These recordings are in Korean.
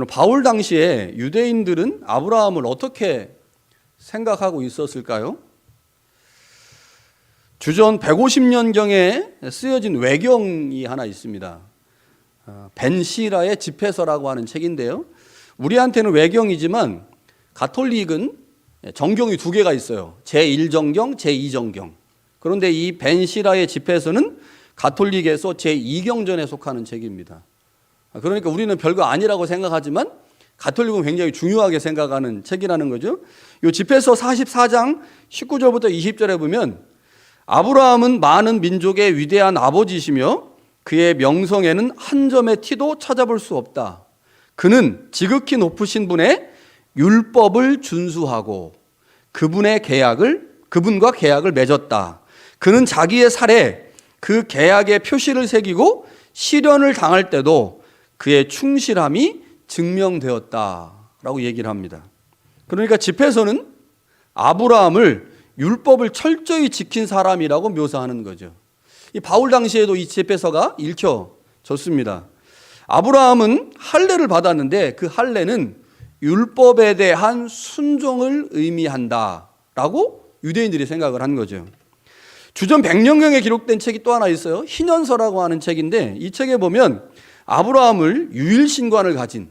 바울 당시에 유대인들은 아브라함을 어떻게 생각하고 있었을까요? 주전 150년경에 쓰여진 외경이 하나 있습니다. 벤시라의 집회서라고 하는 책인데요. 우리한테는 외경이지만 가톨릭은 정경이 두 개가 있어요. 제1정경, 제2정경. 그런데 이 벤시라의 집회서는 가톨릭에서 제2경전에 속하는 책입니다. 그러니까 우리는 별거 아니라고 생각하지만 가톨릭은 굉장히 중요하게 생각하는 책이라는 거죠. 이 집회서 44장 19절부터 20절에 보면 아브라함은 많은 민족의 위대한 아버지시며 그의 명성에는 한 점의 티도 찾아볼 수 없다. 그는 지극히 높으신 분의 율법을 준수하고 그분과 계약을 맺었다. 그는 자기의 살에 그 계약의 표시를 새기고 시련을 당할 때도 그의 충실함이 증명되었다라고 얘기를 합니다. 그러니까 집회서는 아브라함을 율법을 철저히 지킨 사람이라고 묘사하는 거죠. 이 바울 당시에도 이 집회서가 읽혀졌습니다. 아브라함은 할례를 받았는데 그 할례는 율법에 대한 순종을 의미한다라고 유대인들이 생각을 한 거죠. 주전 100년경에 기록된 책이 또 하나 있어요. 희년서라고 하는 책인데 이 책에 보면 아브라함을 유일신관을 가진,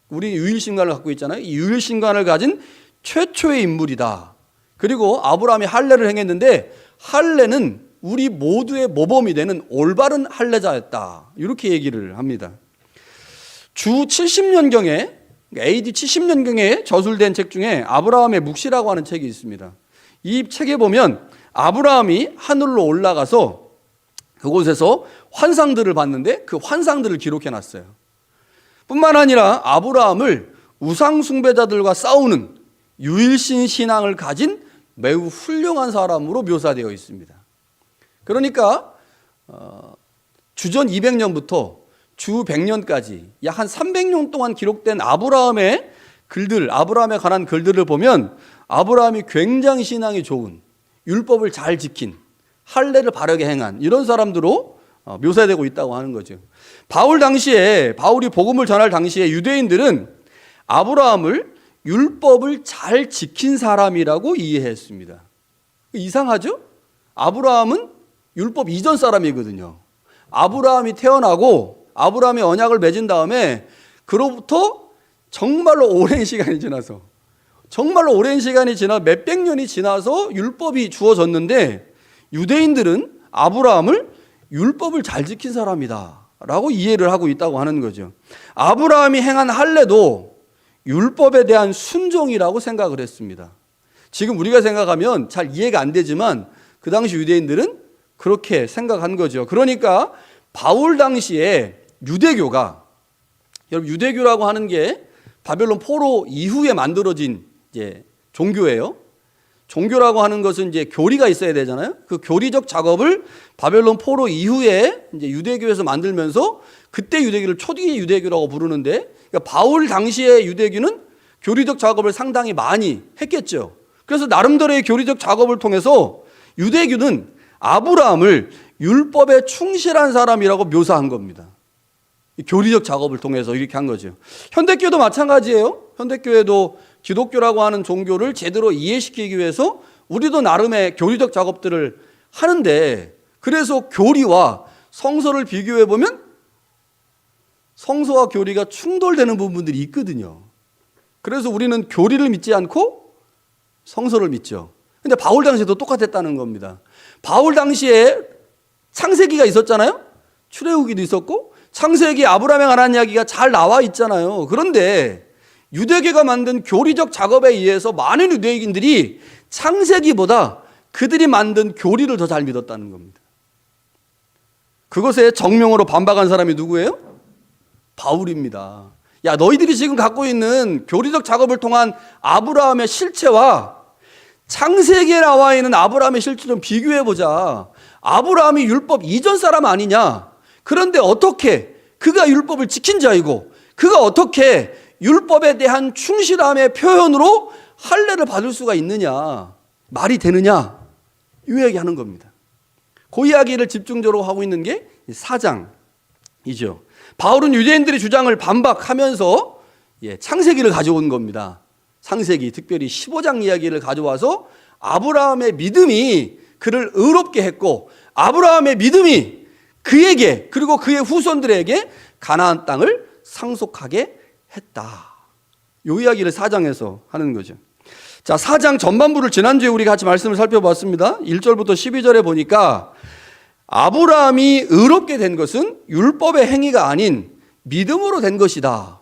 우리 유일신관을 갖고 있잖아요. 이 유일신관을 가진 최초의 인물이다. 그리고 아브라함이 할례를 행했는데 할례는 우리 모두의 모범이 되는 올바른 할례자였다. 이렇게 얘기를 합니다. 주 70년경에 AD 70년경에 저술된 책 중에 아브라함의 묵시라고 하는 책이 있습니다. 이 책에 보면 아브라함이 하늘로 올라가서 그곳에서 환상들을 봤는데 그 환상들을 기록해 놨어요. 뿐만 아니라 아브라함을 우상 숭배자들과 싸우는 유일신 신앙을 가진 매우 훌륭한 사람으로 묘사되어 있습니다. 그러니까 주전 200년부터 주 100년까지 약 한 300년 동안 기록된 아브라함의 글들, 아브라함에 관한 글들을 보면 아브라함이 굉장히 신앙이 좋은, 율법을 잘 지킨, 할례를 바르게 행한 이런 사람들로 묘사되고 있다고 하는 거죠. 바울이 복음을 전할 당시에 유대인들은 아브라함을 율법을 잘 지킨 사람이라고 이해했습니다. 이상하죠? 아브라함은 율법 이전 사람이거든요. 아브라함이 태어나고 아브라함이 언약을 맺은 다음에 그로부터 정말로 오랜 시간이 지나서 몇백 년이 지나서 율법이 주어졌는데 유대인들은 아브라함을 율법을 잘 지킨 사람이다 라고 이해를 하고 있다고 하는 거죠. 아브라함이 행한 할례도 율법에 대한 순종이라고 생각을 했습니다. 지금 우리가 생각하면 잘 이해가 안 되지만 그 당시 유대인들은 그렇게 생각한 거죠. 그러니까 바울 당시에 유대교가, 여러분 유대교라고 하는 게 바벨론 포로 이후에 만들어진 종교예요. 종교라고 하는 것은 이제 교리가 있어야 되잖아요. 그 교리적 작업을 바벨론 포로 이후에 이제 유대교에서 만들면서 그때 유대교를 초기 유대교라고 부르는데, 그러니까 바울 당시의 유대교는 교리적 작업을 상당히 많이 했겠죠. 그래서 나름대로의 교리적 작업을 통해서 유대교는 아브라함을 율법에 충실한 사람이라고 묘사한 겁니다. 교리적 작업을 통해서 이렇게 한 거죠. 현대교도 마찬가지예요. 현대교회도 기독교라고 하는 종교를 제대로 이해시키기 위해서 우리도 나름의 교리적 작업들을 하는데, 그래서 교리와 성서를 비교해 보면 성서와 교리가 충돌되는 부분들이 있거든요. 그래서 우리는 교리를 믿지 않고 성서를 믿죠. 근데 바울 당시에도 똑같았다는 겁니다. 바울 당시에 창세기가 있었잖아요. 출애굽기도 있었고 창세기 아브라함에 관한 이야기가 잘 나와 있잖아요. 그런데 유대교가 만든 교리적 작업에 의해서 많은 유대인들이 창세기보다 그들이 만든 교리를 더 잘 믿었다는 겁니다. 그것에 정명으로 반박한 사람이 누구예요? 바울입니다. 야, 너희들이 지금 갖고 있는 교리적 작업을 통한 아브라함의 실체와 창세기에 나와 있는 아브라함의 실체 좀 비교해보자. 아브라함이 율법 이전 사람 아니냐? 그런데 어떻게 그가 율법을 지킨 자이고 그가 어떻게 율법에 대한 충실함의 표현으로 할례를 받을 수가 있느냐? 말이 되느냐? 이 이야기하는 겁니다. 그 이야기를 집중적으로 하고 있는 게 4장이죠. 바울은 유대인들의 주장을 반박하면서 창세기를 가져온 겁니다. 창세기, 특별히 15장 이야기를 가져와서 아브라함의 믿음이 그를 의롭게 했고, 아브라함의 믿음이 그에게 그리고 그의 후손들에게 가나안 땅을 상속하게 했다. 이 이야기를 4장에서 하는 거죠. 자, 4장 전반부를 지난주에 우리 같이 말씀을 살펴봤습니다. 1절부터 12절에 보니까 아브라함이 의롭게 된 것은 율법의 행위가 아닌 믿음으로 된 것이다.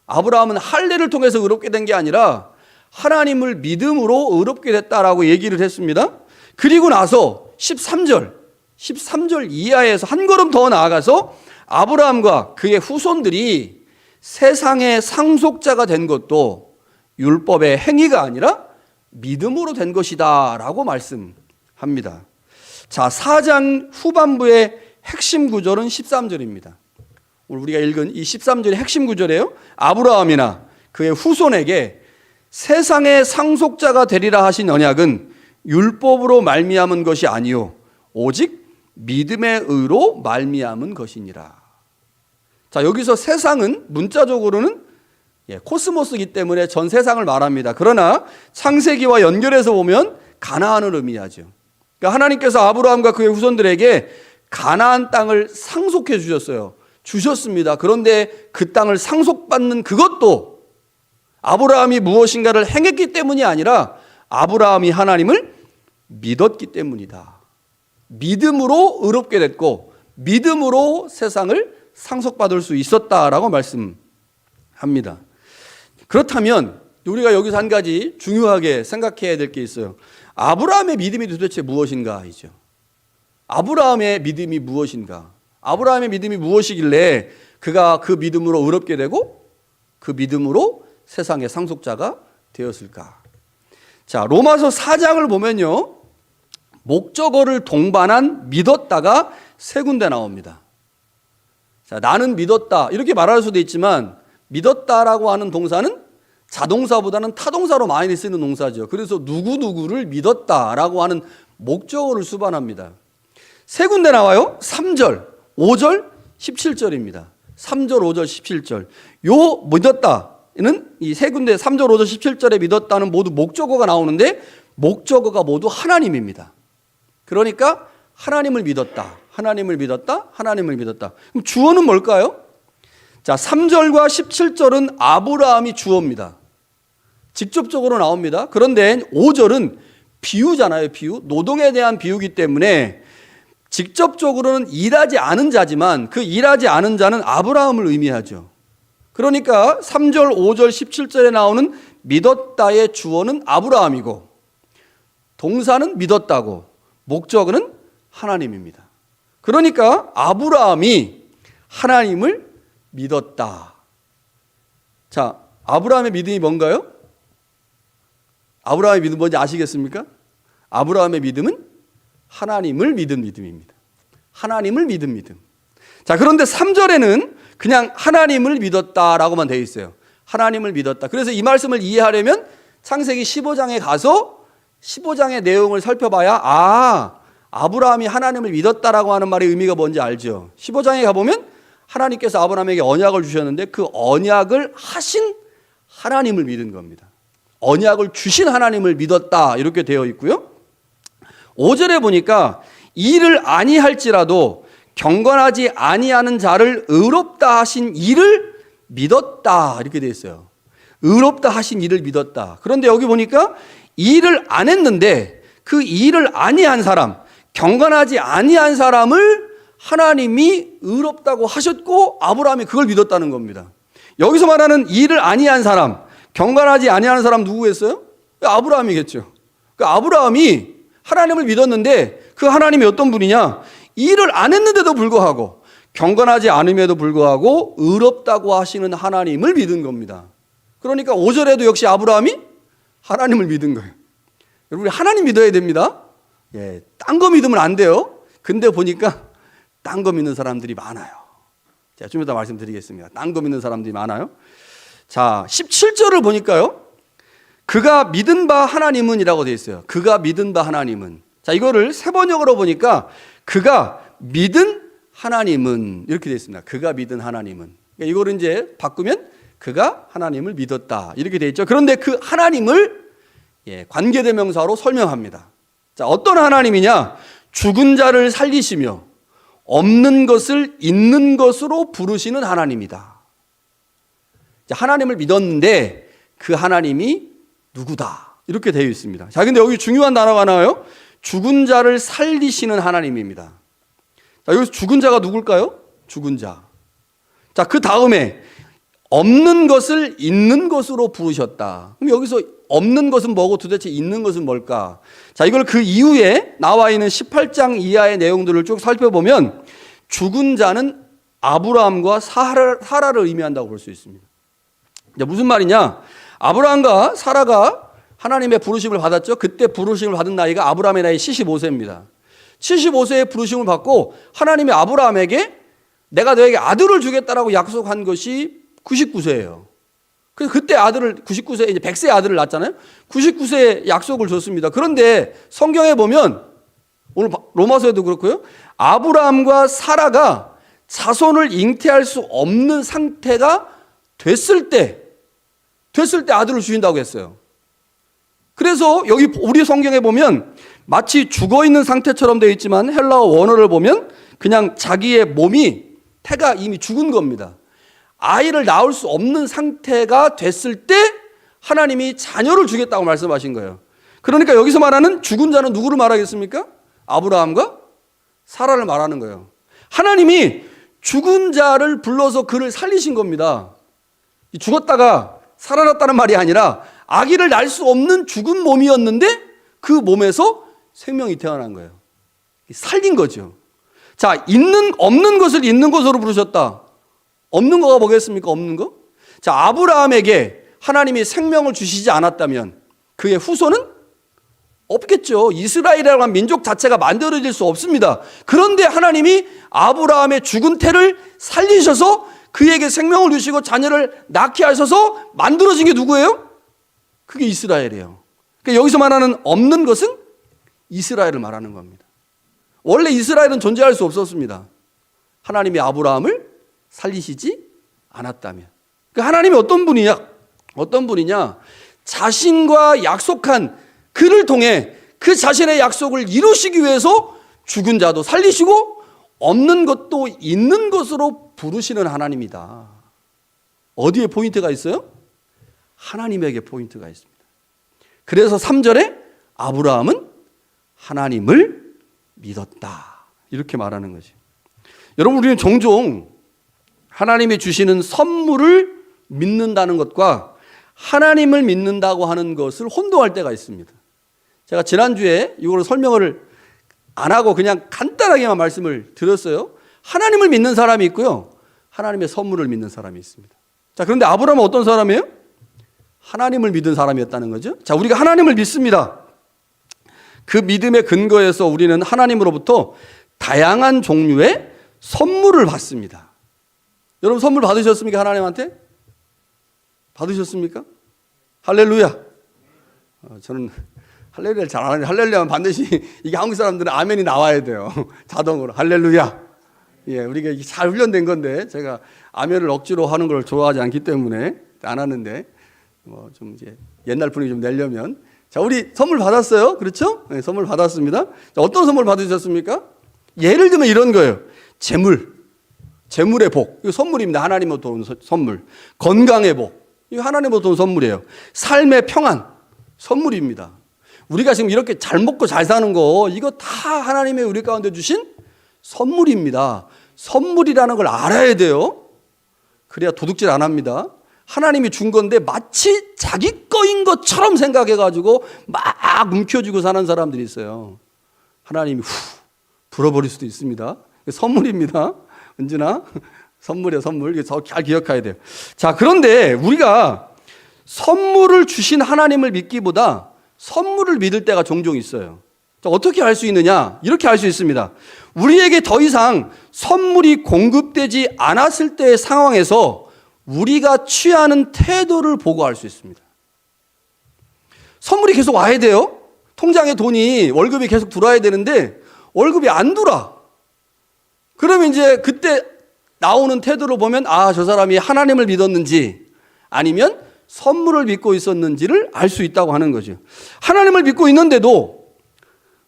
아브라함은 할례를 통해서 의롭게 된 게 아니라 하나님을 믿음으로 의롭게 됐다라고 얘기를 했습니다. 그리고 나서 13절 이하에서 한 걸음 더 나아가서 아브라함과 그의 후손들이 세상의 상속자가 된 것도 율법의 행위가 아니라 믿음으로 된 것이다 라고 말씀합니다. 자, 4장 후반부의 핵심 구절은 13절입니다. 오늘 우리가 읽은 이 13절의 핵심 구절이에요. 아브라함이나 그의 후손에게 세상의 상속자가 되리라 하신 언약은 율법으로 말미암은 것이 아니요 오직 믿음의 의로 말미암은 것이니라. 자, 여기서 세상은 문자적으로는 코스모스이기 때문에 전 세상을 말합니다. 그러나 창세기와 연결해서 보면 가나안을 의미하죠. 그러니까 하나님께서 아브라함과 그의 후손들에게 가나안 땅을 상속해 주셨습니다. 그런데 그 땅을 상속받는 그것도 아브라함이 무엇인가를 행했기 때문이 아니라 아브라함이 하나님을 믿었기 때문이다. 믿음으로 의롭게 됐고 믿음으로 세상을 상속받을 수 있었다라고 말씀합니다. 그렇다면 우리가 여기서 한 가지 중요하게 생각해야 될 게 있어요. 아브라함의 믿음이 도대체 무엇인가이죠. 아브라함의 믿음이 무엇인가? 아브라함의 믿음이 무엇이길래 그가 그 믿음으로 의롭게 되고 그 믿음으로 세상의 상속자가 되었을까? 자, 로마서 4장을 보면요, 목적어를 동반한 믿었다가 세 군데 나옵니다. 자, 나는 믿었다 이렇게 말할 수도 있지만 믿었다라고 하는 동사는 자동사보다는 타동사로 많이 쓰는 동사죠. 그래서 누구누구를 믿었다라고 하는 목적어를 수반합니다. 세 군데 나와요. 3절, 5절, 17절입니다. 3절, 5절, 17절. 요 믿었다는 이 세 군데 3절, 5절, 17절에 믿었다는 모두 목적어가 나오는데 목적어가 모두 하나님입니다. 그러니까 하나님을 믿었다, 하나님을 믿었다, 하나님을 믿었다. 그럼 주어는 뭘까요? 자, 3절과 17절은 아브라함이 주어입니다. 직접적으로 나옵니다. 그런데 5절은 비유잖아요. 비유. 노동에 대한 비유이기 때문에 직접적으로는 일하지 않은 자지만 그 일하지 않은 자는 아브라함을 의미하죠. 그러니까 3절, 5절, 17절에 나오는 믿었다의 주어는 아브라함이고 동사는 믿었다고 목적어는 하나님입니다. 그러니까 아브라함이 하나님을 믿었다. 자, 아브라함의 믿음이 뭔가요? 아브라함의 믿음 뭔지 아시겠습니까? 아브라함의 믿음은 하나님을 믿은 믿음입니다. 하나님을 믿은 믿음. 자, 그런데 3절에는 그냥 하나님을 믿었다라고만 되어 있어요. 하나님을 믿었다. 그래서 이 말씀을 이해하려면 창세기 15장에 가서 15장의 내용을 살펴봐야 아브라함이 하나님을 믿었다라고 하는 말의 의미가 뭔지 알죠. 15장에 가보면 하나님께서 아브라함에게 언약을 주셨는데 그 언약을 하신 하나님을 믿은 겁니다. 언약을 주신 하나님을 믿었다 이렇게 되어 있고요. 5절에 보니까 이를 아니할지라도 경건하지 아니하는 자를 의롭다 하신 이를 믿었다 이렇게 되어 있어요. 의롭다 하신 이를 믿었다. 그런데 여기 보니까 일을 안 했는데 그 일을 아니한 사람, 경건하지 아니한 사람을 하나님이 의롭다고 하셨고 아브라함이 그걸 믿었다는 겁니다. 여기서 말하는 일을 아니한 사람, 경건하지 아니하는 사람 누구겠어요? 아브라함이겠죠. 그 아브라함이 하나님을 믿었는데 그 하나님이 어떤 분이냐? 일을 안 했는데도 불구하고 경건하지 않음에도 불구하고 의롭다고 하시는 하나님을 믿은 겁니다. 그러니까 5절에도 역시 아브라함이 하나님을 믿은 거예요. 여러분, 하나님 믿어야 됩니다. 딴 거 믿으면 안 돼요. 근데 보니까 딴 거 믿는 사람들이 많아요. 제가 좀 이따 말씀드리겠습니다. 딴 거 믿는 사람들이 많아요. 자, 17절을 보니까요, 그가 믿은 바 하나님은 이라고 되어 있어요. 그가 믿은 바 하나님은. 자, 이거를 세 번역으로 보니까 그가 믿은 하나님은 이렇게 되어 있습니다. 그가 믿은 하나님은. 그러니까 이거를 이제 바꾸면 그가 하나님을 믿었다. 이렇게 돼 있죠. 그런데 그 하나님을 관계대명사로 설명합니다. 자, 어떤 하나님이냐? 죽은 자를 살리시며 없는 것을 있는 것으로 부르시는 하나님이다. 자, 하나님을 믿었는데 그 하나님이 누구다? 이렇게 되어 있습니다. 자, 근데 여기 중요한 단어가 나와요. 죽은 자를 살리시는 하나님입니다. 자, 여기서 죽은 자가 누굴까요? 죽은 자. 자, 그 다음에 없는 것을 있는 것으로 부르셨다. 그럼 여기서 없는 것은 뭐고 도대체 있는 것은 뭘까? 자, 이걸 그 이후에 나와 있는 18장 이하의 내용들을 쭉 살펴보면 죽은 자는 아브라함과 사라를 의미한다고 볼 수 있습니다. 무슨 말이냐? 아브라함과 사라가 하나님의 부르심을 받았죠. 그때 부르심을 받은 나이가 아브라함의 나이 75세입니다. 75세에 부르심을 받고 하나님이 아브라함에게 내가 너에게 아들을 주겠다라고 약속한 것이 99세예요. 그래서 그때 아들을 99세 이제 100세 아들을 낳았잖아요. 99세에 약속을 줬습니다. 그런데 성경에 보면 오늘 로마서에도 그렇고요. 아브라함과 사라가 자손을 잉태할 수 없는 상태가 됐을 때 아들을 주신다고 했어요. 그래서 여기 우리 성경에 보면 마치 죽어 있는 상태처럼 되어 있지만 헬라어 원어를 보면 그냥 자기의 몸이 태가 이미 죽은 겁니다. 아이를 낳을 수 없는 상태가 됐을 때 하나님이 자녀를 주겠다고 말씀하신 거예요. 그러니까 여기서 말하는 죽은 자는 누구를 말하겠습니까? 아브라함과 사라를 말하는 거예요. 하나님이 죽은 자를 불러서 그를 살리신 겁니다. 죽었다가 살아났다는 말이 아니라 아기를 낳을 수 없는 죽은 몸이었는데 그 몸에서 생명이 태어난 거예요. 살린 거죠. 자, 없는 것을 있는 것으로 부르셨다. 없는 거가 뭐겠습니까? 없는 거? 자, 아브라함에게 하나님이 생명을 주시지 않았다면 그의 후손은 없겠죠. 이스라엘이라고 하는 민족 자체가 만들어질 수 없습니다. 그런데 하나님이 아브라함의 죽은 태를 살리셔서 그에게 생명을 주시고 자녀를 낳게 하셔서 만들어진 게 누구예요? 그게 이스라엘이에요. 그러니까 여기서 말하는 없는 것은 이스라엘을 말하는 겁니다. 원래 이스라엘은 존재할 수 없었습니다. 하나님이 아브라함을 살리시지 않았다면. 그러니까 하나님이 어떤 분이냐? 자신과 약속한 그를 통해 그 자신의 약속을 이루시기 위해서 죽은 자도 살리시고 없는 것도 있는 것으로 부르시는 하나님이다. 어디에 포인트가 있어요? 하나님에게 포인트가 있습니다. 그래서 3절에 아브라함은 하나님을 믿었다. 이렇게 말하는 거죠. 여러분, 우리는 종종 하나님이 주시는 선물을 믿는다는 것과 하나님을 믿는다고 하는 것을 혼동할 때가 있습니다. 제가 지난주에 이걸 설명을 안 하고 그냥 간단하게만 말씀을 드렸어요. 하나님을 믿는 사람이 있고요. 하나님의 선물을 믿는 사람이 있습니다. 자, 그런데 아브라함은 어떤 사람이에요? 하나님을 믿은 사람이었다는 거죠. 자, 우리가 하나님을 믿습니다. 그 믿음의 근거에서 우리는 하나님으로부터 다양한 종류의 선물을 받습니다. 여러분 선물 받으셨습니까? 하나님한테? 받으셨습니까? 할렐루야. 저는 할렐루야를 잘 안 하는데 할렐루야는 반드시 이게 한국 사람들은 아멘이 나와야 돼요. 자동으로 할렐루야. 예, 우리가 이게 잘 훈련된 건데 제가 아멘을 억지로 하는 걸 좋아하지 않기 때문에 안 하는데 뭐 좀 이제 옛날 분위기 좀 내려면 자, 우리 선물 받았어요. 그렇죠? 네, 선물 받았습니다. 자, 어떤 선물 받으셨습니까? 예를 들면 이런 거예요. 재물의 복. 이거 선물입니다. 하나님으로부터 온 선물. 건강의 복. 이거 하나님으로부터 온 선물이에요. 삶의 평안. 선물입니다. 우리가 지금 이렇게 잘 먹고 잘 사는 거 이거 다 하나님의 우리 가운데 주신 선물입니다. 선물이라는 걸 알아야 돼요. 그래야 도둑질 안 합니다. 하나님이 준 건데 마치 자기 거인 것처럼 생각해가지고 막 움켜쥐고 사는 사람들이 있어요. 하나님이 불어버릴 수도 있습니다. 선물입니다. 은진아, 선물이야, 선물. 이거 잘 기억해야 돼요. 자, 그런데 우리가 선물을 주신 하나님을 믿기보다 선물을 믿을 때가 종종 있어요. 자, 어떻게 알 수 있느냐? 이렇게 알 수 있습니다. 우리에게 더 이상 선물이 공급되지 않았을 때의 상황에서 우리가 취하는 태도를 보고 알 수 있습니다. 선물이 계속 와야 돼요. 통장에 돈이 월급이 계속 들어와야 되는데 월급이 안 들어와. 그러면 이제 그때 나오는 태도를 보면 아, 저 사람이 하나님을 믿었는지 아니면 선물을 믿고 있었는지를 알 수 있다고 하는 거죠. 하나님을 믿고 있는데도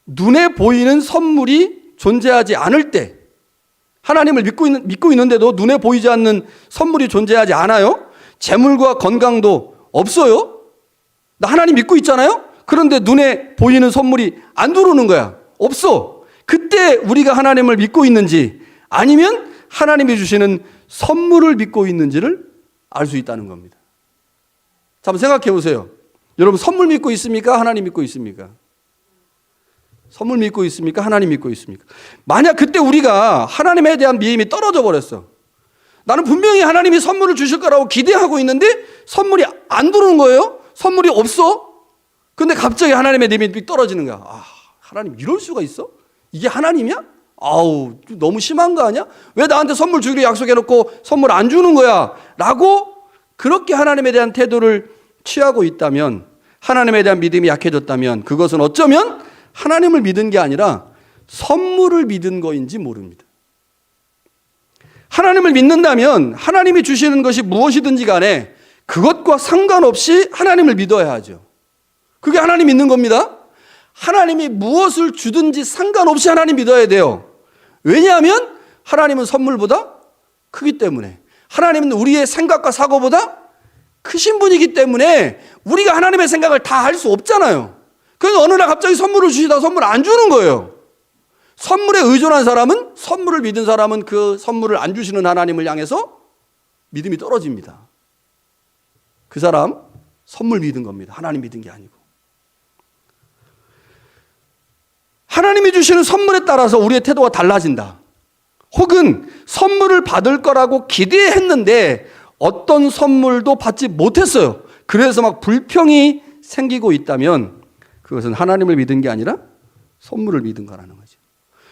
눈에 보이는 선물이 존재하지 않을 때, 하나님을 믿고 있는데도 눈에 보이지 않는 선물이 존재하지 않아요? 재물과 건강도 없어요? 나 하나님 믿고 있잖아요? 그런데 눈에 보이는 선물이 안 들어오는 거야. 없어. 그때 우리가 하나님을 믿고 있는지 아니면 하나님이 주시는 선물을 믿고 있는지를 알 수 있다는 겁니다. 자, 한번 생각해 보세요. 여러분, 선물 믿고 있습니까? 하나님 믿고 있습니까? 선물 믿고 있습니까? 하나님 믿고 있습니까? 만약 그때 우리가 하나님에 대한 믿음이 떨어져 버렸어. 나는 분명히 하나님이 선물을 주실 거라고 기대하고 있는데 선물이 안 들어오는 거예요. 선물이 없어. 근데 갑자기 하나님의 믿음이 떨어지는 거야. 아, 하나님 이럴 수가 있어? 이게 하나님이야? 아우, 너무 심한 거 아니야? 왜 나한테 선물 주기로 약속해놓고 선물 안 주는 거야? 라고 그렇게 하나님에 대한 태도를 취하고 있다면, 하나님에 대한 믿음이 약해졌다면 그것은 어쩌면 하나님을 믿은 게 아니라 선물을 믿은 거인지 모릅니다. 하나님을 믿는다면 하나님이 주시는 것이 무엇이든지 간에 그것과 상관없이 하나님을 믿어야 하죠. 그게 하나님 믿는 겁니다. 하나님이 무엇을 주든지 상관없이 하나님 믿어야 돼요. 왜냐하면 하나님은 선물보다 크기 때문에, 하나님은 우리의 생각과 사고보다 크신 분이기 때문에 우리가 하나님의 생각을 다 할 수 없잖아요. 그래서 어느 날 갑자기 선물을 주시다가 선물 안 주는 거예요. 선물에 의존한 사람은, 선물을 믿은 사람은 그 선물을 안 주시는 하나님을 향해서 믿음이 떨어집니다. 그 사람 선물 믿은 겁니다. 하나님 믿은 게 아니고. 하나님이 주시는 선물에 따라서 우리의 태도가 달라진다. 혹은 선물을 받을 거라고 기대했는데 어떤 선물도 받지 못했어요. 그래서 막 불평이 생기고 있다면 그것은 하나님을 믿은 게 아니라 선물을 믿은 거라는 거죠.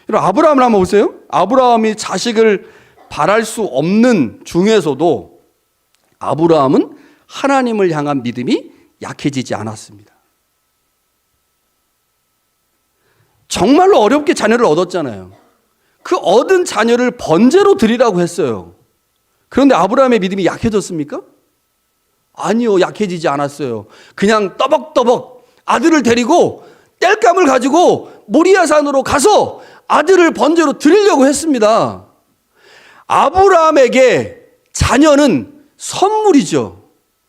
여러분, 아브라함을 한번 보세요. 아브라함이 자식을 바랄 수 없는 중에서도 아브라함은 하나님을 향한 믿음이 약해지지 않았습니다. 정말로 어렵게 자녀를 얻었잖아요. 그 얻은 자녀를 번제로 드리라고 했어요. 그런데 아브라함의 믿음이 약해졌습니까? 아니요, 약해지지 않았어요. 그냥 떠벅떠벅 아들을 데리고 땔감을 가지고 모리아산으로 가서 아들을 번제로 드리려고 했습니다. 아브라함에게 자녀는 선물이죠.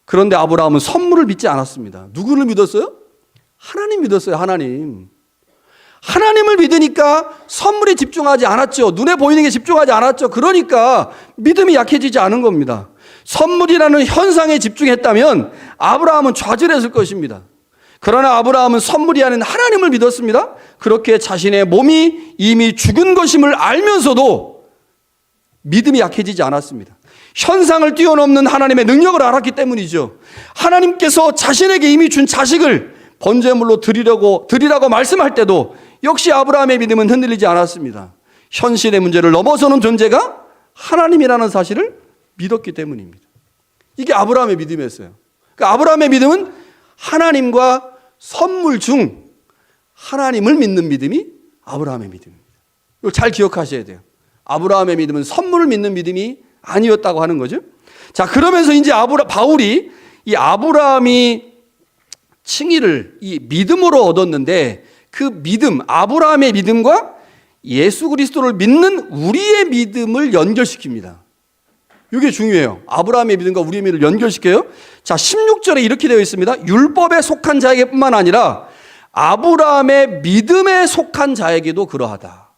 그런데 아브라함은 선물을 믿지 않았습니다. 누구를 믿었어요? 하나님 믿었어요. 하나님. 하나님을 믿으니까 선물에 집중하지 않았죠. 눈에 보이는 게 집중하지 않았죠. 그러니까 믿음이 약해지지 않은 겁니다. 선물이라는 현상에 집중했다면 아브라함은 좌절했을 것입니다. 그러나 아브라함은 선물이 아닌 하나님을 믿었습니다. 그렇게 자신의 몸이 이미 죽은 것임을 알면서도 믿음이 약해지지 않았습니다. 현상을 뛰어넘는 하나님의 능력을 알았기 때문이죠. 하나님께서 자신에게 이미 준 자식을 번제물로 드리라고 말씀할 때도 역시 아브라함의 믿음은 흔들리지 않았습니다. 현실의 문제를 넘어서는 존재가 하나님이라는 사실을 믿었기 때문입니다. 이게 아브라함의 믿음이었어요. 그러니까 아브라함의 믿음은 하나님과 선물 중 하나님을 믿는 믿음이 아브라함의 믿음입니다. 이걸 잘 기억하셔야 돼요. 아브라함의 믿음은 선물을 믿는 믿음이 아니었다고 하는 거죠. 자, 그러면서 이제 바울이 이 아브라함이 칭의를 이 믿음으로 얻었는데 그 믿음, 아브라함의 믿음과 예수 그리스도를 믿는 우리의 믿음을 연결시킵니다. 이게 중요해요. 아브라함의 믿음과 우리의 믿음을 연결시켜요. 자, 16절에 이렇게 되어 있습니다. 율법에 속한 자에게뿐만 아니라 아브라함의 믿음에 속한 자에게도 그러하다.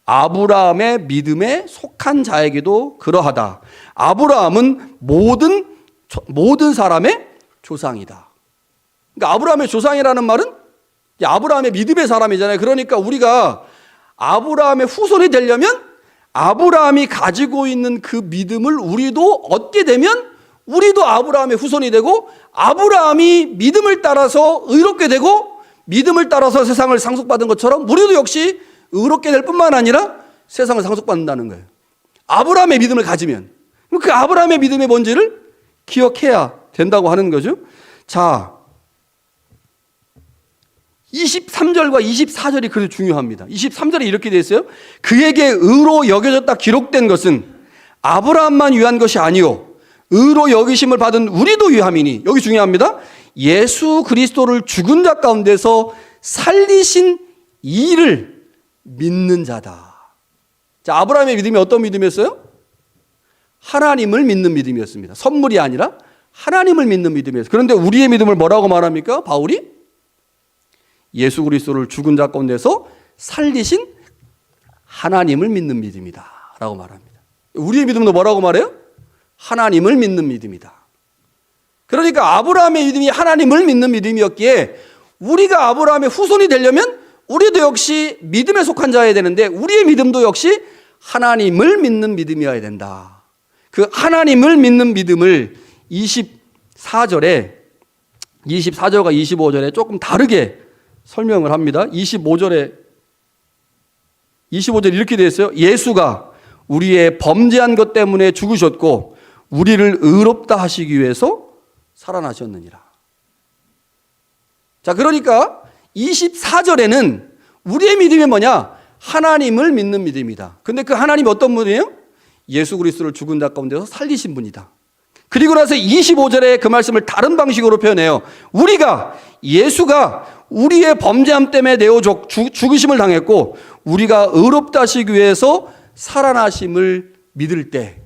아브라함의 믿음에 속한 자에게도 그러하다. 아브라함은 모든 사람의 조상이다. 그러니까 아브라함의 조상이라는 말은 아브라함의 믿음의 사람이잖아요. 그러니까 우리가 아브라함의 후손이 되려면 아브라함이 가지고 있는 그 믿음을 우리도 얻게 되면 우리도 아브라함의 후손이 되고, 아브라함이 믿음을 따라서 의롭게 되고 믿음을 따라서 세상을 상속받은 것처럼 우리도 역시 의롭게 될 뿐만 아니라 세상을 상속받는다는 거예요. 아브라함의 믿음을 가지면. 그 아브라함의 믿음이 뭔지를 기억해야 된다고 하는 거죠. 자, 23절과 24절이 그래서 중요합니다. 23절에 이렇게 되어 있어요. 그에게 의로 여겨졌다 기록된 것은 아브라함만 위한 것이 아니요 의로 여기심을 받은 우리도 유함이니, 여기 중요합니다. 예수 그리스도를 죽은 자 가운데서 살리신 이를 믿는 자다. 자, 아브라함의 믿음이 어떤 믿음이었어요? 하나님을 믿는 믿음이었습니다. 선물이 아니라 하나님을 믿는 믿음이었어요. 그런데 우리의 믿음을 뭐라고 말합니까? 바울이 예수 그리스도를 죽은 자 가운데서 살리신 하나님을 믿는 믿음이다 라고 말합니다. 우리의 믿음도 뭐라고 말해요? 하나님을 믿는 믿음이다. 그러니까 아브라함의 믿음이 하나님을 믿는 믿음이었기에 우리가 아브라함의 후손이 되려면 우리도 역시 믿음에 속한 자여야 되는데, 우리의 믿음도 역시 하나님을 믿는 믿음이어야 된다. 그 하나님을 믿는 믿음을 24절과 25절에 조금 다르게 설명을 합니다. 25절에 이렇게 되어 있어요. 예수가 우리의 범죄한 것 때문에 죽으셨고 우리를 의롭다 하시기 위해서 살아나셨느니라. 자, 그러니까 24절에는 우리의 믿음이 뭐냐? 하나님을 믿는 믿음이다. 근데 그 하나님이 어떤 분이에요? 예수 그리스도를 죽은 자 가운데서 살리신 분이다. 그리고 나서 25절에 그 말씀을 다른 방식으로 표현해요. 예수가 우리의 범죄함 때문에 죽으심을 당했고 우리가 의롭다 하시기 위해서 살아나심을 믿을 때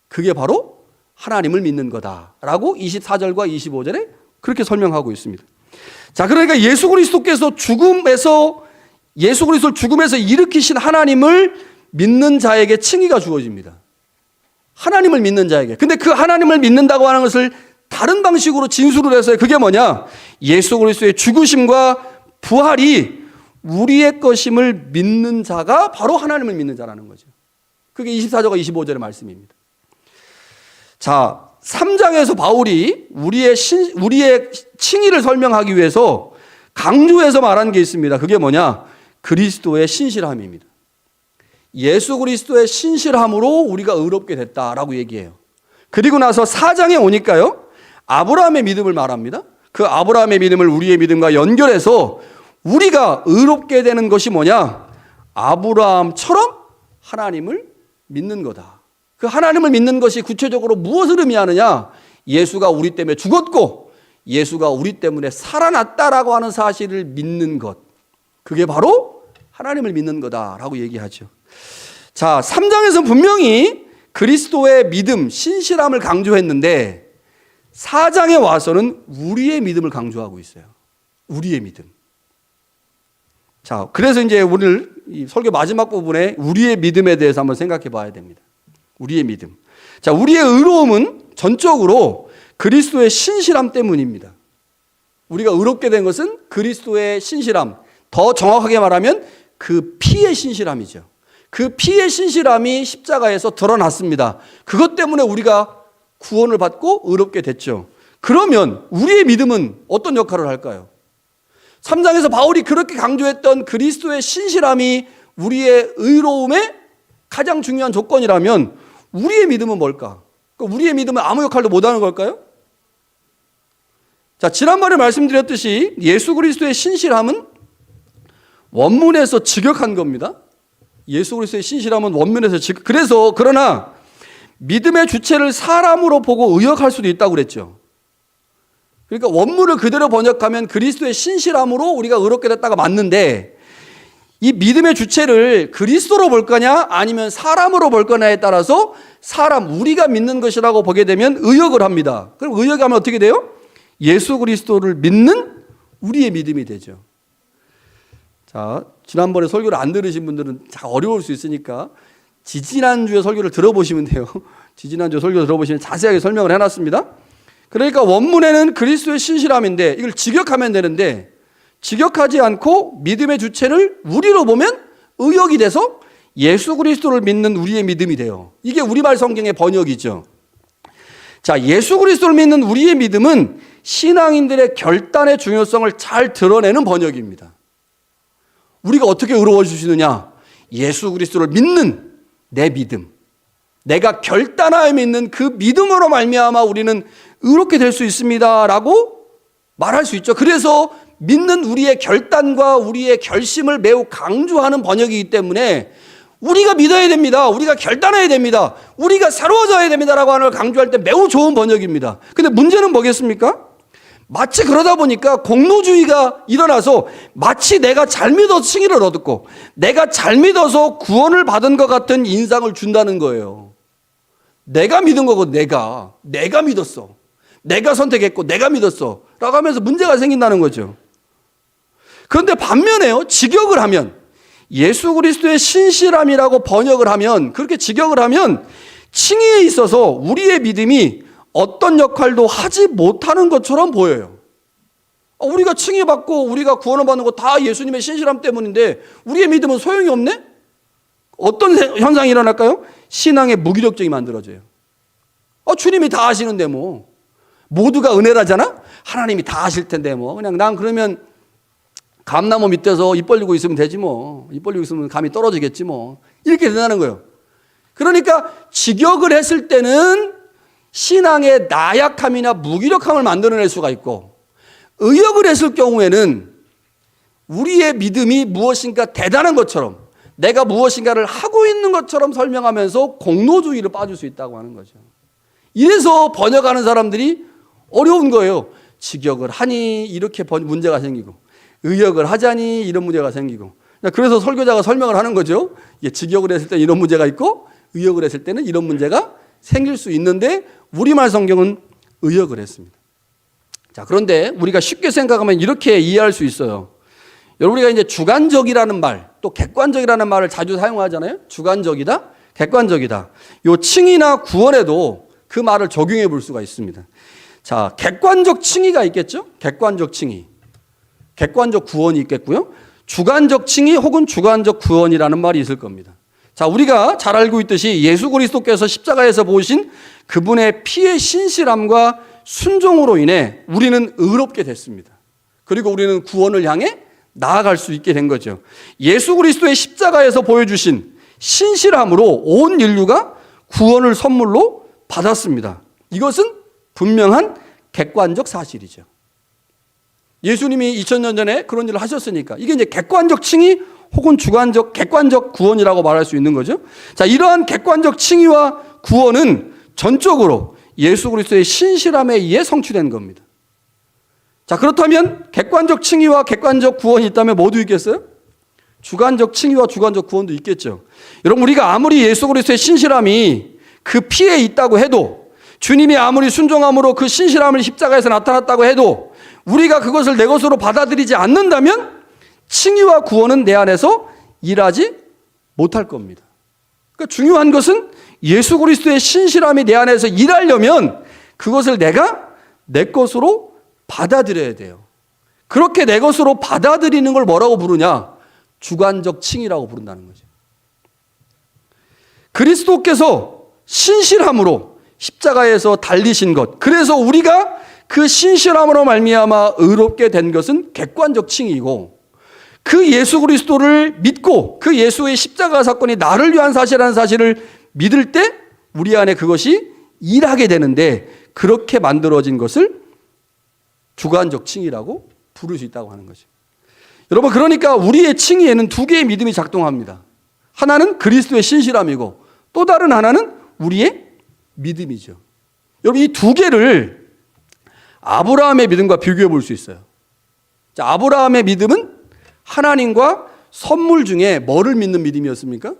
그게 바로 하나님을 믿는 거다라고 24절과 25절에 그렇게 설명하고 있습니다. 자, 그러니까 예수 그리스도를 죽음에서 일으키신 하나님을 믿는 자에게 칭의가 주어집니다. 하나님을 믿는 자에게. 근데 그 하나님을 믿는다고 하는 것을 다른 방식으로 진술을 해서 그게 뭐냐? 예수 그리스도의 죽으심과 부활이 우리의 것임을 믿는 자가 바로 하나님을 믿는 자라는 거죠. 그게 24절과 25절의 말씀입니다. 자, 3장에서 바울이 우리의 칭의를 설명하기 위해서 강조해서 말한 게 있습니다. 그게 뭐냐? 그리스도의 신실함입니다. 예수 그리스도의 신실함으로 우리가 의롭게 됐다라고 얘기해요. 그리고 나서 4장에 오니까요, 아브라함의 믿음을 말합니다. 그 아브라함의 믿음을 우리의 믿음과 연결해서 우리가 의롭게 되는 것이 뭐냐? 아브라함처럼 하나님을 믿는 거다. 그 하나님을 믿는 것이 구체적으로 무엇을 의미하느냐? 예수가 우리 때문에 죽었고 예수가 우리 때문에 살아났다라고 하는 사실을 믿는 것. 그게 바로 하나님을 믿는 거다라고 얘기하죠. 자, 3장에서는 분명히 그리스도의 믿음, 신실함을 강조했는데 4장에 와서는 우리의 믿음을 강조하고 있어요. 우리의 믿음. 자, 그래서 이제 오늘 이 설교 마지막 부분에 우리의 믿음에 대해서 한번 생각해 봐야 됩니다. 우리의 믿음. 자, 우리의 의로움은 전적으로 그리스도의 신실함 때문입니다. 우리가 의롭게 된 것은 그리스도의 신실함, 더 정확하게 말하면 그 피의 신실함이죠. 그 피의 신실함이 십자가에서 드러났습니다. 그것 때문에 우리가 구원을 받고 의롭게 됐죠. 그러면 우리의 믿음은 어떤 역할을 할까요? 3장에서 바울이 그렇게 강조했던 그리스도의 신실함이 우리의 의로움의 가장 중요한 조건이라면 우리의 믿음은 뭘까? 우리의 믿음은 아무 역할도 못하는 걸까요? 자, 지난번에 말씀드렸듯이 예수 그리스도의 신실함은 원문에서 직역한 겁니다. 예수 그리스도의 신실함은 원문에서 그러나 믿음의 주체를 사람으로 보고 의역할 수도 있다고 그랬죠. 그러니까 원문을 그대로 번역하면 그리스도의 신실함으로 우리가 의롭게 됐다가 맞는데, 이 믿음의 주체를 그리스도로 볼 거냐 아니면 사람으로 볼 거냐에 따라서 우리가 믿는 것이라고 보게 되면 의역을 합니다. 그럼 의역하면 어떻게 돼요? 예수 그리스도를 믿는 우리의 믿음이 되죠. 자, 지난번에 설교를 안 들으신 분들은 잘 어려울 수 있으니까 지지난주에 설교를 들어보시면 돼요. 지지난주 설교 들어보시면 자세하게 설명을 해놨습니다. 그러니까 원문에는 그리스도의 신실함인데 이걸 직역하면 되는데, 직역하지 않고 믿음의 주체를 우리로 보면 의역이 돼서 예수 그리스도를 믿는 우리의 믿음이 돼요. 이게 우리말 성경의 번역이죠. 자, 예수 그리스도를 믿는 우리의 믿음은 신앙인들의 결단의 중요성을 잘 드러내는 번역입니다. 우리가 어떻게 의로워지시느냐? 예수 그리스도를 믿는 내 믿음, 내가 결단하여 믿는 그 믿음으로 말미암아 우리는 의롭게 될 수 있습니다라고 말할 수 있죠. 그래서 믿는 우리의 결단과 우리의 결심을 매우 강조하는 번역이기 때문에 우리가 믿어야 됩니다. 우리가 결단해야 됩니다. 우리가 새로워져야 됩니다라고 하는 걸 강조할 때 매우 좋은 번역입니다. 근데 문제는 뭐겠습니까? 마치 그러다 보니까 공로주의가 일어나서 마치 내가 잘 믿어서 칭의를 얻었고 내가 잘 믿어서 구원을 받은 것 같은 인상을 준다는 거예요. 내가 믿은 거고 내가 믿었어. 내가 선택했고 내가 믿었어 라고 하면서 문제가 생긴다는 거죠. 그런데 반면에요, 직역을 하면 예수 그리스도의 신실함이라고 번역을 하면, 그렇게 직역을 하면 칭의에 있어서 우리의 믿음이 어떤 역할도 하지 못하는 것처럼 보여요. 우리가 칭의받고 우리가 구원을 받는 거 다 예수님의 신실함 때문인데 우리의 믿음은 소용이 없네? 어떤 현상이 일어날까요? 신앙의 무기력증이 만들어져요. 주님이 다 하시는데 뭐. 모두가 은혜라잖아? 하나님이 다 하실 텐데 뭐. 그냥 난 그러면 감나무 밑에서 입 벌리고 있으면 되지 뭐. 입 벌리고 있으면 감이 떨어지겠지 뭐. 이렇게 된다는 거예요. 그러니까 직역을 했을 때는 신앙의 나약함이나 무기력함을 만들어낼 수가 있고, 의역을 했을 경우에는 우리의 믿음이 무엇인가 대단한 것처럼, 내가 무엇인가를 하고 있는 것처럼 설명하면서 공로주의를 빠질 수 있다고 하는 거죠. 이래서 번역하는 사람들이 어려운 거예요. 직역을 하니 이렇게 문제가 생기고, 의역을 하자니 이런 문제가 생기고. 그래서 설교자가 설명을 하는 거죠. 직역을 했을 때 이런 문제가 있고 의역을 했을 때는 이런 문제가 생길 수 있는데 우리말 성경은 의역을 했습니다. 자, 그런데 우리가 쉽게 생각하면 이렇게 이해할 수 있어요. 여러분, 우리가 이제 주관적이라는 말, 또 객관적이라는 말을 자주 사용하잖아요. 주관적이다, 객관적이다. 요 칭의나 구원에도 그 말을 적용해 볼 수가 있습니다. 자, 객관적 칭의가 있겠죠? 객관적 칭의. 객관적 구원이 있겠고요. 주관적 칭의 혹은 주관적 구원이라는 말이 있을 겁니다. 자, 우리가 잘 알고 있듯이 예수 그리스도께서 십자가에서 보이신 그분의 피의 신실함과 순종으로 인해 우리는 의롭게 됐습니다. 그리고 우리는 구원을 향해 나아갈 수 있게 된 거죠. 예수 그리스도의 십자가에서 보여주신 신실함으로 온 인류가 구원을 선물로 받았습니다. 이것은 분명한 객관적 사실이죠. 예수님이 2000년 전에 그런 일을 하셨으니까 이게 이제 객관적 칭의 혹은 주관적, 객관적 구원이라고 말할 수 있는 거죠. 자, 이러한 객관적 칭의와 구원은 전적으로 예수 그리스도의 신실함에 의해 성취된 겁니다. 자, 그렇다면 객관적 칭의와 객관적 구원이 있다면 뭐도 있겠어요? 주관적 칭의와 주관적 구원도 있겠죠. 여러분, 우리가 아무리 예수 그리스도의 신실함이 그 피에 있다고 해도, 주님이 아무리 순종함으로 그 신실함을 십자가에서 나타났다고 해도 우리가 그것을 내 것으로 받아들이지 않는다면 칭의와 구원은 내 안에서 일하지 못할 겁니다. 그러니까 중요한 것은 예수 그리스도의 신실함이 내 안에서 일하려면 그것을 내가 내 것으로 받아들여야 돼요. 그렇게 내 것으로 받아들이는 걸 뭐라고 부르냐? 주관적 칭의라고 부른다는 거죠. 그리스도께서 신실함으로 십자가에서 달리신 것, 그래서 우리가 그 신실함으로 말미암아 의롭게 된 것은 객관적 칭의이고, 그 예수 그리스도를 믿고 그 예수의 십자가 사건이 나를 위한 사실이라는 사실을 믿을 때 우리 안에 그것이 일하게 되는데, 그렇게 만들어진 것을 주관적 칭의라고 부를 수 있다고 하는 거죠. 여러분, 그러니까 우리의 칭의에는 두 개의 믿음이 작동합니다. 하나는 그리스도의 신실함이고 또 다른 하나는 우리의 믿음이죠. 여러분, 이 두 개를 아브라함의 믿음과 비교해 볼 수 있어요. 자, 아브라함의 믿음은 하나님과 선물 중에 뭐를 믿는 믿음이었습니까?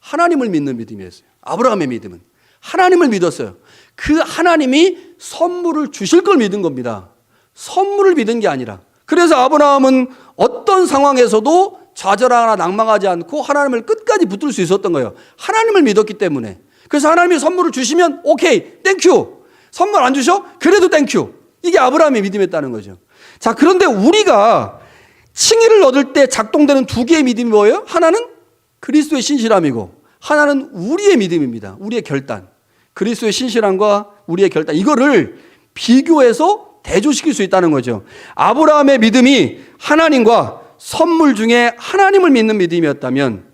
하나님을 믿는 믿음이었어요. 아브라함의 믿음은 하나님을 믿었어요. 그 하나님이 선물을 주실 걸 믿은 겁니다. 선물을 믿은 게 아니라. 그래서 아브라함은 어떤 상황에서도 좌절하거나 낭망하지 않고 하나님을 끝까지 붙들 수 있었던 거예요. 하나님을 믿었기 때문에. 그래서 하나님이 선물을 주시면 오케이, 땡큐. 선물 안 주셔? 그래도 땡큐. 이게 아브라함의 믿음이었다는 거죠. 자, 그런데 우리가 칭의를 얻을 때 작동되는 두 개의 믿음이 뭐예요? 하나는 그리스도의 신실함이고 하나는 우리의 믿음입니다. 우리의 결단. 그리스도의 신실함과 우리의 결단. 이거를 비교해서 대조시킬 수 있다는 거죠. 아브라함의 믿음이 하나님과 선물 중에 하나님을 믿는 믿음이었다면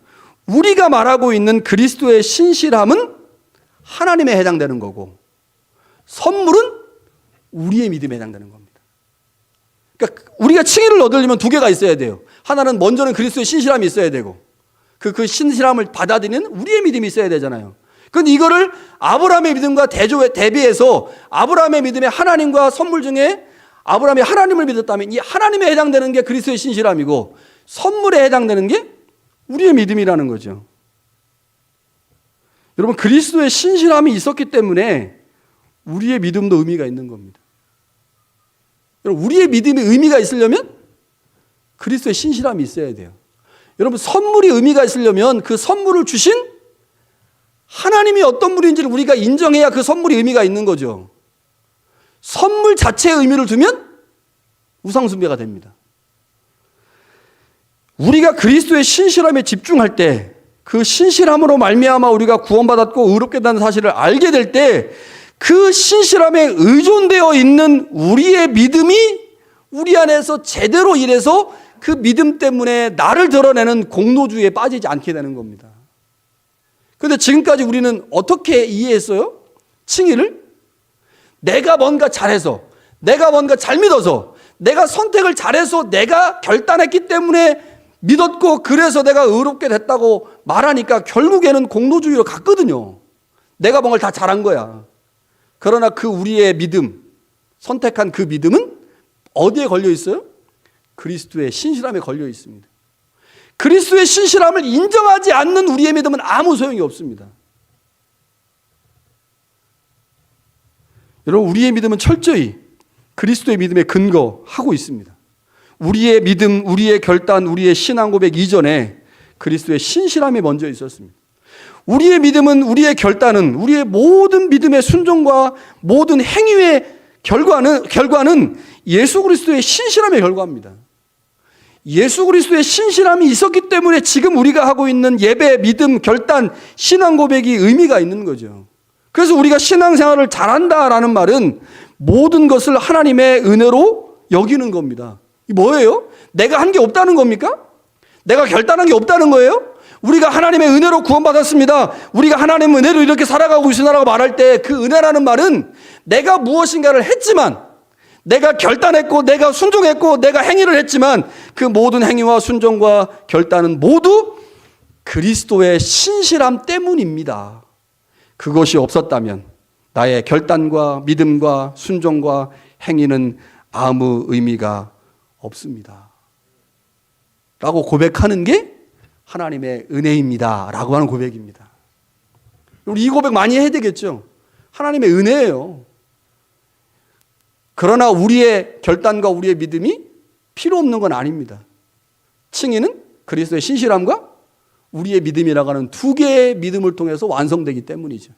우리가 말하고 있는 그리스도의 신실함은 하나님에 해당되는 거고 선물은 우리의 믿음에 해당되는 겁니다. 그러니까 우리가 칭의를 얻으려면 두 개가 있어야 돼요. 하나는 먼저는 그리스도의 신실함이 있어야 되고, 그 신실함을 받아들이는 우리의 믿음이 있어야 되잖아요. 그런데 이거를 아브라함의 믿음과 대비해서 아브라함의 믿음의 하나님과 선물 중에 아브라함이 하나님을 믿었다면 이 하나님에 해당되는 게 그리스도의 신실함이고 선물에 해당되는 게 우리의 믿음이라는 거죠. 여러분, 그리스도의 신실함이 있었기 때문에 우리의 믿음도 의미가 있는 겁니다. 여러분, 우리의 믿음이 의미가 있으려면 그리스도의 신실함이 있어야 돼요. 여러분, 선물이 의미가 있으려면 그 선물을 주신 하나님이 어떤 분인지를 우리가 인정해야 그 선물이 의미가 있는 거죠. 선물 자체의 의미를 두면 우상숭배가 됩니다. 우리가 그리스도의 신실함에 집중할 때 그 신실함으로 말미암아 우리가 구원받았고 의롭게 된다는 사실을 알게 될 때 그 신실함에 의존되어 있는 우리의 믿음이 우리 안에서 제대로 일해서 그 믿음 때문에 나를 드러내는 공로주의에 빠지지 않게 되는 겁니다. 그런데 지금까지 우리는 어떻게 이해했어요? 칭의를? 내가 뭔가 잘해서, 내가 뭔가 잘 믿어서, 내가 선택을 잘해서 내가 결단했기 때문에 믿었고 그래서 내가 의롭게 됐다고 말하니까 결국에는 공로주의로 갔거든요. 내가 뭔가를 다 잘한 거야. 그러나 그 우리의 믿음, 선택한 그 믿음은 어디에 걸려 있어요? 그리스도의 신실함에 걸려 있습니다. 그리스도의 신실함을 인정하지 않는 우리의 믿음은 아무 소용이 없습니다. 여러분, 우리의 믿음은 철저히 그리스도의 믿음에 근거하고 있습니다. 우리의 믿음, 우리의 결단, 우리의 신앙 고백 이전에 그리스도의 신실함이 먼저 있었습니다. 우리의 믿음은, 우리의 결단은, 우리의 모든 믿음의 순종과 모든 행위의 결과는 예수 그리스도의 신실함의 결과입니다. 예수 그리스도의 신실함이 있었기 때문에 지금 우리가 하고 있는 예배, 믿음, 결단, 신앙 고백이 의미가 있는 거죠. 그래서 우리가 신앙생활을 잘한다라는 말은 모든 것을 하나님의 은혜로 여기는 겁니다. 이 뭐예요? 내가 한 게 없다는 겁니까? 내가 결단한 게 없다는 거예요? 우리가 하나님의 은혜로 구원받았습니다. 우리가 하나님의 은혜로 이렇게 살아가고 있으나라고 말할 때 그 은혜라는 말은 내가 무엇인가를 했지만, 내가 결단했고 내가 순종했고 내가 행위를 했지만 그 모든 행위와 순종과 결단은 모두 그리스도의 신실함 때문입니다. 그것이 없었다면 나의 결단과 믿음과 순종과 행위는 아무 의미가 없습니다. 라고 고백하는 게 하나님의 은혜입니다. 라고 하는 고백입니다. 우리 이 고백 많이 해야 되겠죠. 하나님의 은혜예요. 그러나 우리의 결단과 우리의 믿음이 필요 없는 건 아닙니다. 칭의는 그리스도의 신실함과 우리의 믿음이라고 하는 두 개의 믿음을 통해서 완성되기 때문이죠.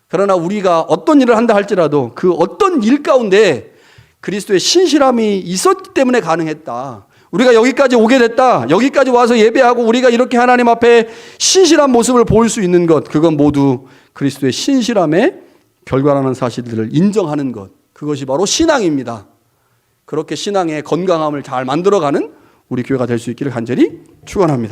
그러나 우리가 어떤 일을 한다 할지라도 그 어떤 일 가운데 그리스도의 신실함이 있었기 때문에 가능했다. 우리가 여기까지 오게 됐다. 여기까지 와서 예배하고 우리가 이렇게 하나님 앞에 신실한 모습을 보일 수 있는 것, 그건 모두 그리스도의 신실함의 결과라는 사실들을 인정하는 것, 그것이 바로 신앙입니다. 그렇게 신앙의 건강함을 잘 만들어가는 우리 교회가 될 수 있기를 간절히 축원합니다.